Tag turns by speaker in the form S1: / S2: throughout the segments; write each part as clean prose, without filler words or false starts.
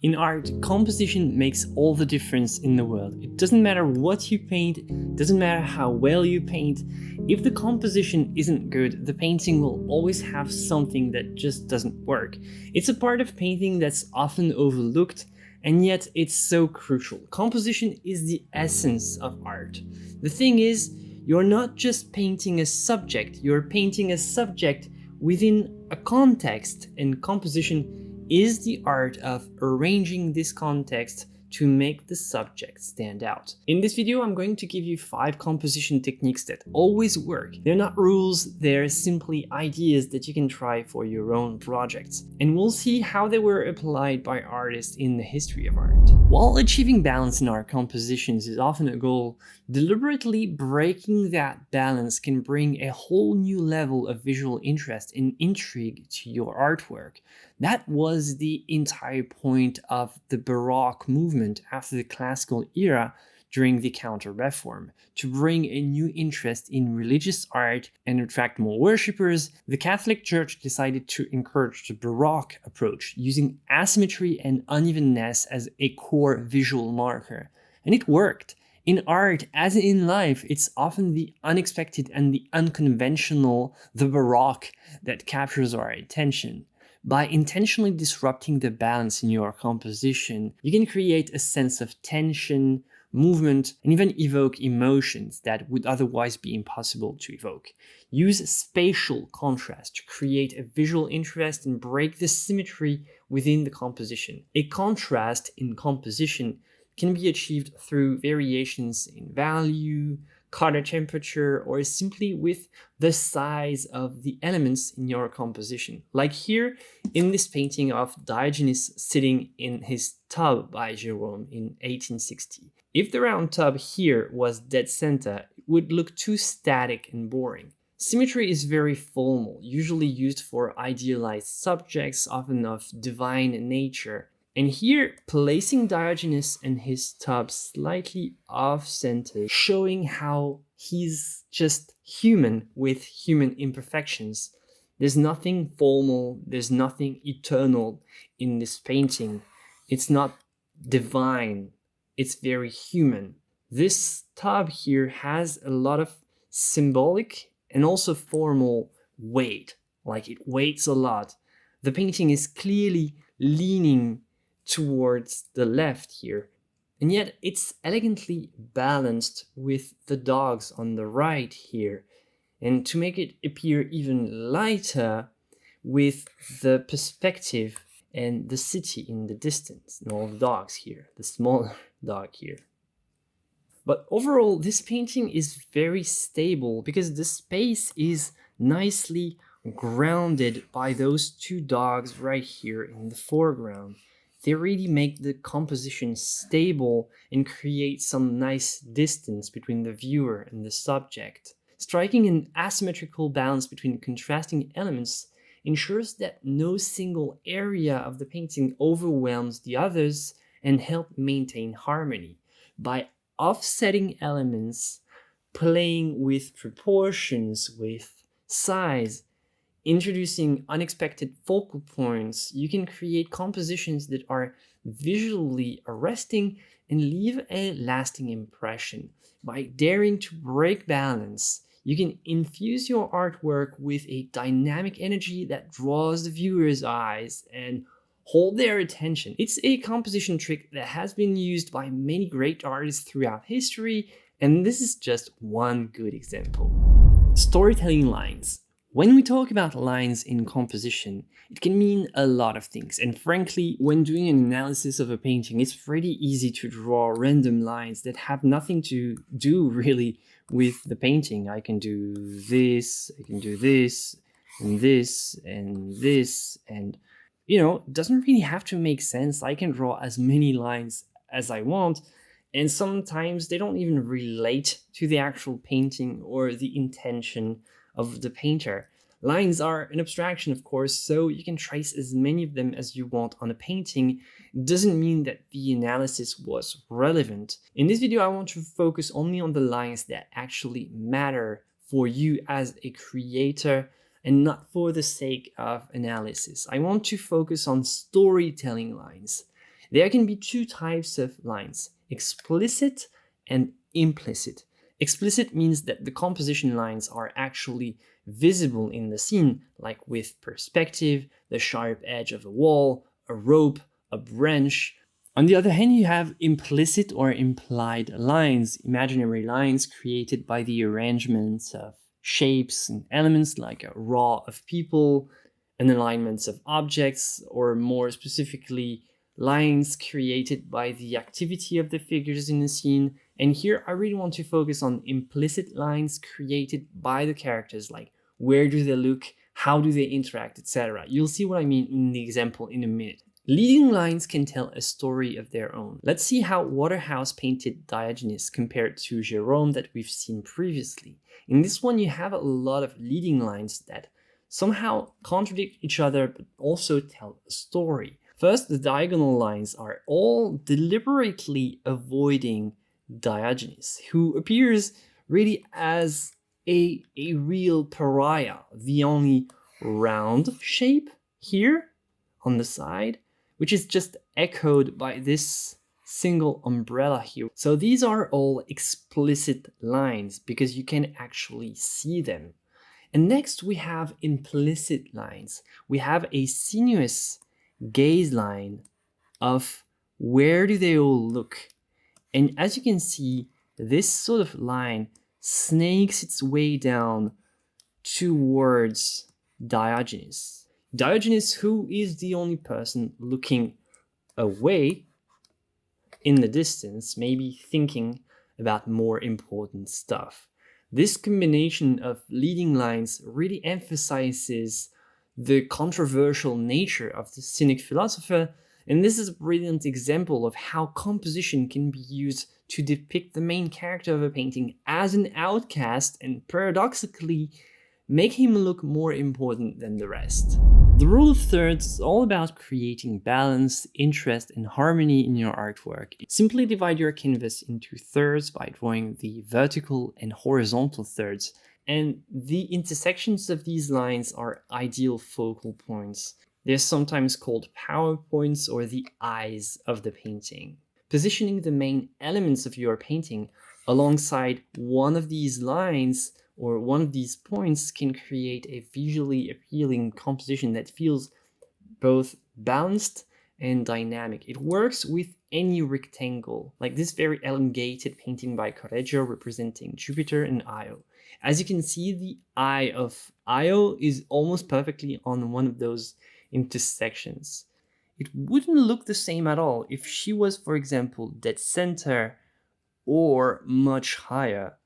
S1: In art, composition makes all the difference in the world. It doesn't matter what you paint, it doesn't matter how well you paint. If the composition isn't good, the painting will always have something that just doesn't work. It's a part of painting that's often overlooked, and yet it's so crucial. Composition is the essence of art. The thing is, you're not just painting a subject, you're painting a subject within a context, and composition is the art of arranging this context to make the subject stand out. In this video, I'm going to give you 5 composition techniques that always work. They're not rules, they're simply ideas that you can try for your own projects. And we'll see how they were applied by artists in the history of art. While achieving balance in our compositions is often a goal, deliberately breaking that balance can bring a whole new level of visual interest and intrigue to your artwork. That was the entire point of the Baroque movement after the classical era during the Counter-Reform. To bring a new interest in religious art and attract more worshippers, the Catholic Church decided to encourage the Baroque approach, using asymmetry and unevenness as a core visual marker. And it worked. In art, as in life, it's often the unexpected and the unconventional, the Baroque, that captures our attention. By intentionally disrupting the balance in your composition, you can create a sense of tension, movement, and even evoke emotions that would otherwise be impossible to evoke. Use spatial contrast to create a visual interest and break the symmetry within the composition. A contrast in composition can be achieved through variations in value, color temperature, or simply with the size of the elements in your composition. Like here in this painting of Diogenes sitting in his tub by Jerome in 1860. If the round tub here was dead center, it would look too static and boring. Symmetry is very formal, usually used for idealized subjects, often of divine nature. And here, placing Diogenes and his tub slightly off-center, showing how he's just human with human imperfections. There's nothing formal, there's nothing eternal in this painting. It's not divine, it's very human. This tub here has a lot of symbolic and also formal weight, like it weighs a lot. The painting is clearly leaning towards the left here, and yet it's elegantly balanced with the dogs on the right here, and to make it appear even lighter with the perspective and the city in the distance, and all the dogs here, the smaller dog here. But overall, this painting is very stable because the space is nicely grounded by those 2 dogs right here in the foreground. They really make the composition stable and create some nice distance between the viewer and the subject. Striking an asymmetrical balance between contrasting elements ensures that no single area of the painting overwhelms the others and help maintain harmony. By offsetting elements, playing with proportions, with size, introducing unexpected focal points, you can create compositions that are visually arresting and leave a lasting impression. By daring to break balance, you can infuse your artwork with a dynamic energy that draws the viewer's eyes and hold their attention. It's a composition trick that has been used by many great artists throughout history, and this is just one good example. Storytelling lines. When we talk about lines in composition, it can mean a lot of things. And frankly, when doing an analysis of a painting, it's pretty easy to draw random lines that have nothing to do really with the painting. I can do this, I can do this, and this, and this, and it doesn't really have to make sense. I can draw as many lines as I want, and sometimes they don't even relate to the actual painting or the intention of the painter. Lines are an abstraction, of course, so you can trace as many of them as you want on a painting. It doesn't mean that the analysis was relevant. In this video, I want to focus only on the lines that actually matter for you as a creator and not for the sake of analysis. I want to focus on storytelling lines. There can be two types of lines, explicit and implicit. Explicit means that the composition lines are actually visible in the scene, like with perspective, the sharp edge of a wall, a rope, a branch. On the other hand, you have implicit or implied lines, imaginary lines created by the arrangement of shapes and elements like a row of people, an alignment of objects, or more specifically, lines created by the activity of the figures in the scene. And here I really want to focus on implicit lines created by the characters, like where do they look, how do they interact, etc. You'll see what I mean in the example in a minute. Leading lines can tell a story of their own. Let's see how Waterhouse painted Diogenes compared to Jerome that we've seen previously. In this one, you have a lot of leading lines that somehow contradict each other but also tell a story. First, the diagonal lines are all deliberately avoiding Diogenes, who appears really as a real pariah, the only round shape here on the side, which is just echoed by this single umbrella here. So these are all explicit lines because you can actually see them. And next we have implicit lines. We have a sinuous gaze line of where do they all look. And as you can see, this sort of line snakes its way down towards Diogenes. Diogenes, who is the only person looking away in the distance, maybe thinking about more important stuff. This combination of leading lines really emphasizes the controversial nature of the Cynic philosopher, and this is a brilliant example of how composition can be used to depict the main character of a painting as an outcast and paradoxically make him look more important than the rest. The rule of thirds is all about creating balance, interest, and harmony in your artwork. Simply divide your canvas into thirds by drawing the vertical and horizontal thirds, and the intersections of these lines are ideal focal points. They're sometimes called power points or the eyes of the painting. Positioning the main elements of your painting alongside one of these lines or one of these points can create a visually appealing composition that feels both balanced and dynamic. It works with any rectangle, like this very elongated painting by Correggio representing Jupiter and Io. As you can see, the eye of Io is almost perfectly on one of those intersections. It wouldn't look the same at all if she was, for example, dead center or much higher.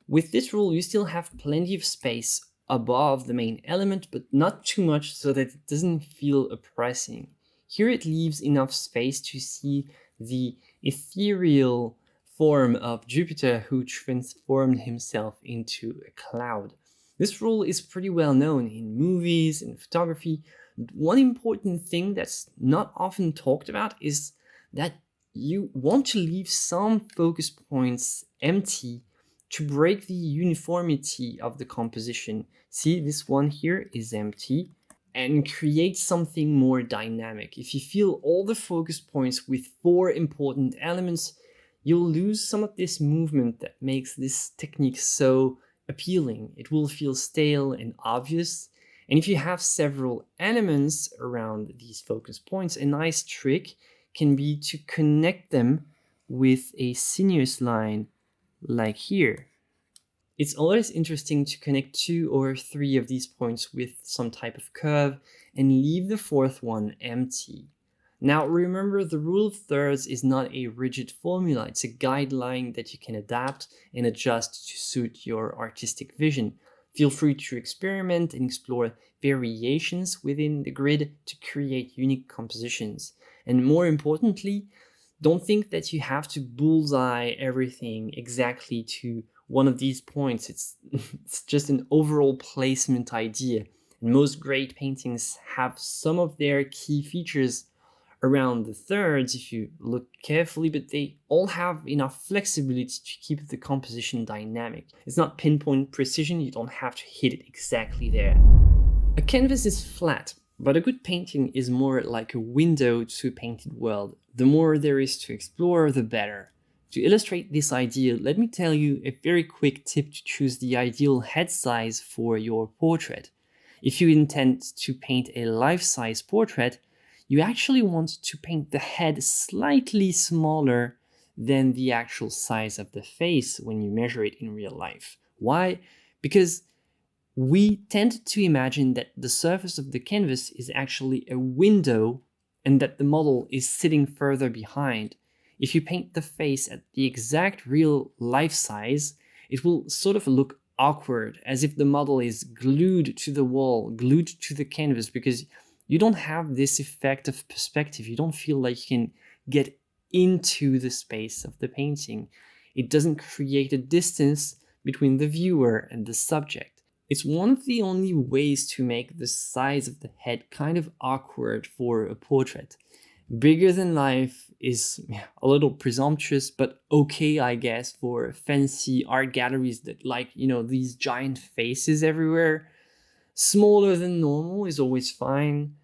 S1: With this rule, you still have plenty of space above the main element, but not too much so that it doesn't feel oppressing. Here it leaves enough space to see the ethereal form of Jupiter who transformed himself into a cloud. This rule is pretty well known in movies and photography. One important thing that's not often talked about is that you want to leave some focus points empty to break the uniformity of the composition. See, this one here is empty, and create something more dynamic. If you fill all the focus points with 4 important elements, you'll lose some of this movement that makes this technique so appealing. It will feel stale and obvious. And if you have several elements around these focus points, a nice trick can be to connect them with a sinuous line like here. It's always interesting to connect 2 or 3 of these points with some type of curve and leave the 4th one empty. Now remember, the rule of thirds is not a rigid formula, it's a guideline that you can adapt and adjust to suit your artistic vision. Feel free to experiment and explore variations within the grid to create unique compositions. And more importantly, don't think that you have to bullseye everything exactly to one of these points. It's just an overall placement idea. And most great paintings have some of their key features around the thirds if you look carefully, but they all have enough flexibility to keep the composition dynamic. It's not pinpoint precision, you don't have to hit it exactly there. A canvas is flat, but a good painting is more like a window to a painted world. The more there is to explore, the better. To illustrate this idea, let me tell you a very quick tip to choose the ideal head size for your portrait. If you intend to paint a life-size portrait, you actually want to paint the head slightly smaller than the actual size of the face when you measure it in real life. Why? Because we tend to imagine that the surface of the canvas is actually a window and that the model is sitting further behind. If you paint the face at the exact real life size, it will sort of look awkward, as if the model is glued to the wall, glued to the canvas, because you don't have this effect of perspective. You don't feel like you can get into the space of the painting. It doesn't create a distance between the viewer and the subject. It's one of the only ways to make the size of the head kind of awkward for a portrait. Bigger than life is a little presumptuous, but okay, I guess, for fancy art galleries that like, these giant faces everywhere. Smaller than normal is always fine.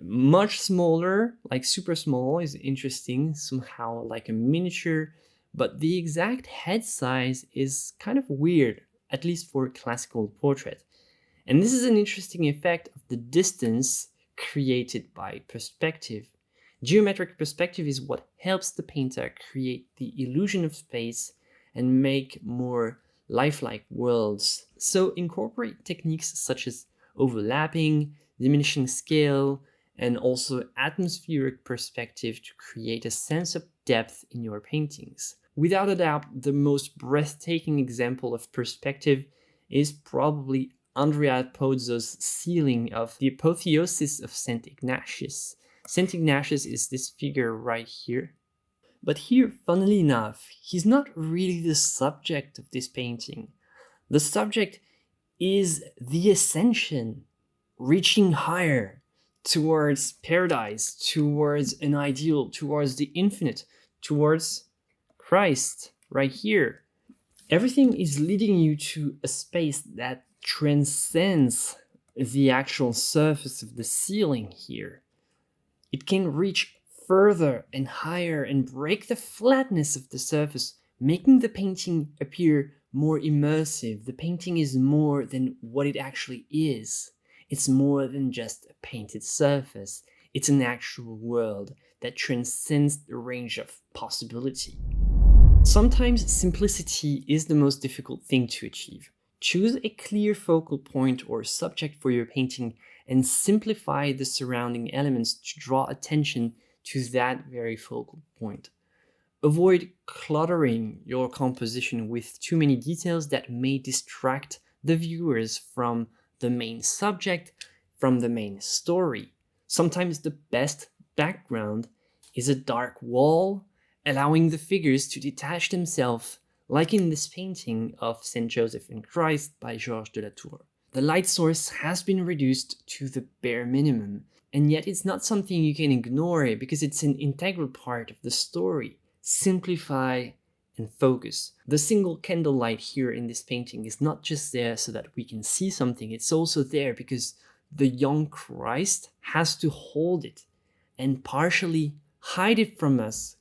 S1: Much smaller, like super small, is interesting, somehow like a miniature, but the exact head size is kind of weird, at least for a classical portrait. And this is an interesting effect of the distance created by perspective. Geometric perspective is what helps the painter create the illusion of space and make more lifelike worlds. So incorporate techniques such as overlapping, diminishing scale, and also atmospheric perspective to create a sense of depth in your paintings. Without a doubt, the most breathtaking example of perspective is probably Andrea Pozzo's ceiling of the Apotheosis of St. Ignatius. St. Ignatius is this figure right here. But here, funnily enough, he's not really the subject of this painting. The subject is the ascension, reaching higher towards paradise, towards an ideal, towards the infinite, towards Christ, right here. Everything is leading you to a space that transcends the actual surface of the ceiling here. It can reach further and higher and break the flatness of the surface, making the painting appear more immersive. The painting is more than what it actually is. It's more than just a painted surface. It's an actual world that transcends the range of possibility. Sometimes simplicity is the most difficult thing to achieve. Choose a clear focal point or subject for your painting and simplify the surrounding elements to draw attention to that very focal point. Avoid cluttering your composition with too many details that may distract the viewers from the main subject, from the main story. Sometimes the best background is a dark wall, allowing the figures to detach themselves, like in this painting of Saint Joseph and Christ by Georges de la Tour. The light source has been reduced to the bare minimum, and yet it's not something you can ignore because it's an integral part of the story. Simplify and focus. The single candlelight here in this painting is not just there so that we can see something, it's also there because the young Christ has to hold it and partially hide it from us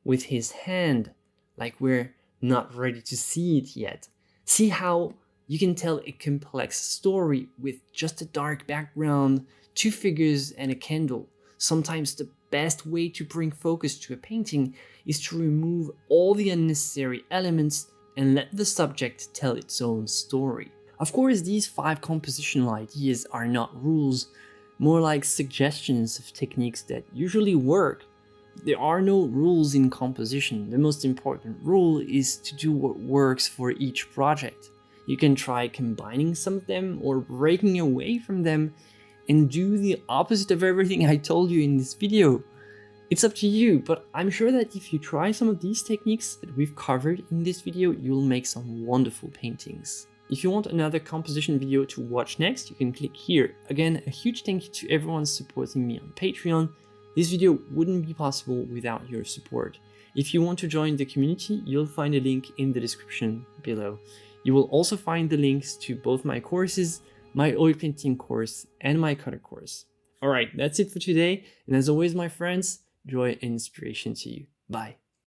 S1: with his hand, like we're not ready to see it yet. See how you can tell a complex story with just a dark background, two figures and a candle. Sometimes the best way to bring focus to a painting is to remove all the unnecessary elements and let the subject tell its own story. Of course, these 5 compositional ideas are not rules, more like suggestions of techniques that usually work. There are no rules in composition. The most important rule is to do what works for each project. You can try combining some of them or breaking away from them and do the opposite of everything I told you in this video. It's up to you, but I'm sure that if you try some of these techniques that we've covered in this video, you'll make some wonderful paintings. If you want another composition video to watch next, you can click here. Again, a huge thank you to everyone supporting me on Patreon. This video wouldn't be possible without your support. If you want to join the community, you'll find a link in the description below. You will also find the links to both my courses, my oil painting course, and my color course. Alright, that's it for today, and as always my friends, joy and inspiration to you. Bye.